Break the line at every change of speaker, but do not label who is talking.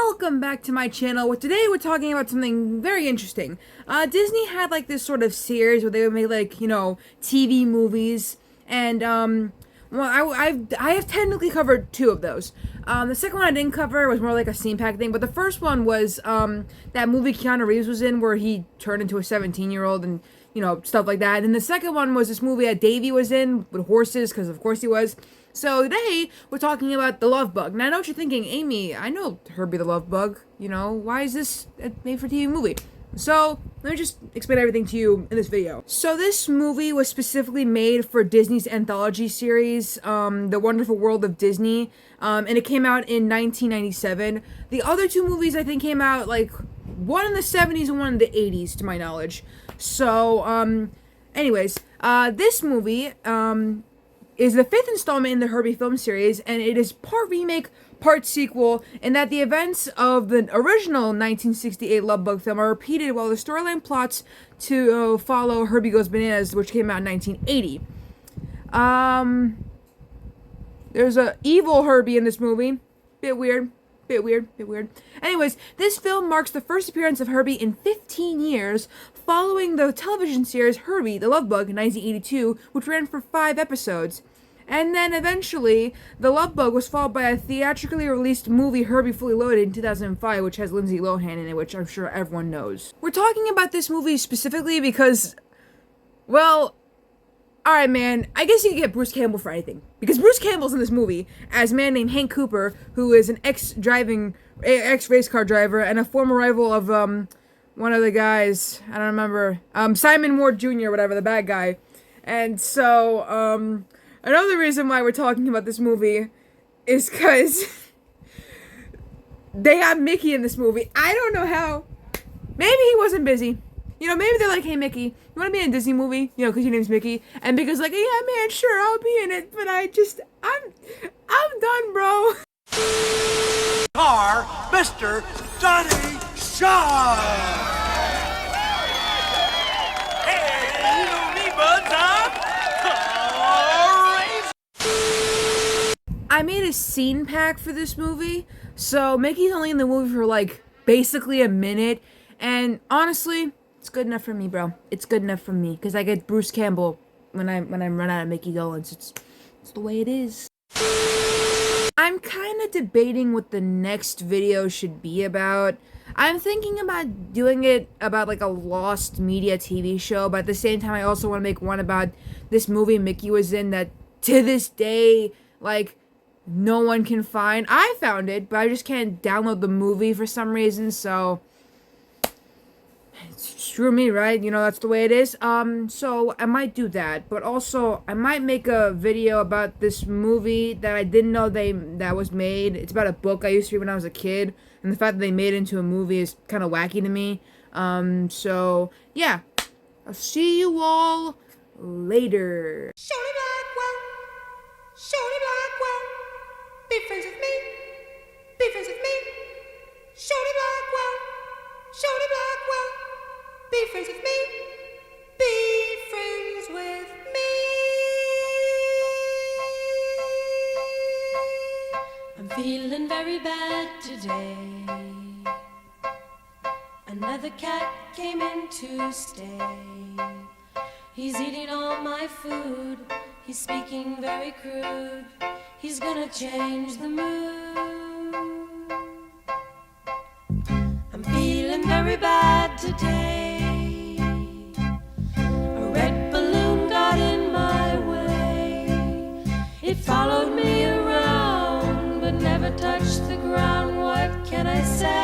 Welcome back to my channel, where today we're talking about something very interesting. Disney had like this sort of series where they would make like, TV movies, and well, I have technically covered two of those. The second one I didn't cover, was more like a scene pack thing, but the first one was that movie Keanu Reeves was in where he turned into a 17-year-old and stuff like that. And then the second one was this movie that Davey was in with horses, because of course he was. So today, we're talking about The Love Bug. Now I know what you're thinking, Amy, I know Herbie the Love Bug, why is this a made-for-TV movie? So, let me just explain everything to you in this video. So this movie was specifically made for Disney's anthology series, The Wonderful World of Disney, and it came out in 1997. The other two movies, I think, came out, one in the 70s and one in the 80s, to my knowledge. So, anyways, this movie, is the fifth installment in the Herbie film series, and it is part remake, part sequel, in that the events of the original 1968 Love Bug film are repeated while the storyline plots to follow Herbie Goes Bananas, which came out in 1980. There's a evil Herbie in this movie. Bit weird. Anyways, this film marks the first appearance of Herbie in 15 years, following the television series Herbie the Love Bug in 1982, which ran for 5 episodes. And then eventually, The Love Bug was followed by a theatrically released movie, Herbie Fully Loaded, in 2005, which has Lindsay Lohan in it, which I'm sure everyone knows. We're talking about this movie specifically because, well, alright, man, I guess you can get Bruce Campbell for anything. Because Bruce Campbell's in this movie as a man named Hank Cooper, who is an ex-race car driver and a former rival of, one of the guys, I don't remember, Simon Ward Jr., whatever, the bad guy. And so, another reason why we're talking about this movie is because they have Mickey in this movie. I don't know how. Maybe he wasn't busy. Maybe they're like, hey, Mickey, you want to be in a Disney movie? Because your name's Mickey. And Mickey's like, yeah, man, sure, I'll be in it. But I'm done, bro.
Star, Mr. Johnny Shaw. Hey, you know me, buds,
I made a scene pack for this movie. So Mickey's only in the movie for, basically a minute. And honestly, it's good enough for me, bro. It's good enough for me, because I get Bruce Campbell when I run out of Micky Dolenz. It's the way it is. I'm kind of debating what the next video should be about. I'm thinking about doing it about a lost media TV show, but at the same time I also want to make one about this movie Mickey was in that to this day, no one can find. I found it, but I just can't download the movie for some reason, so screw me, right? That's the way it is. So I might do that, but also I might make a video about this movie that I didn't know that was made. It's about a book I used to read when I was a kid, and the fact that they made it into a movie is kind of wacky to me. So yeah, I'll see you all later.
Shorty Blackwell, be friends with me, be friends with me. Shorty Blackwell, be friends with me, be friends with me. I'm feeling very bad today. Another cat came in to stay. He's eating all my food. He's speaking very crude. He's gonna change the mood. I'm feeling very bad today. A red balloon got in my way. It followed me around but never touched the ground. What can I say?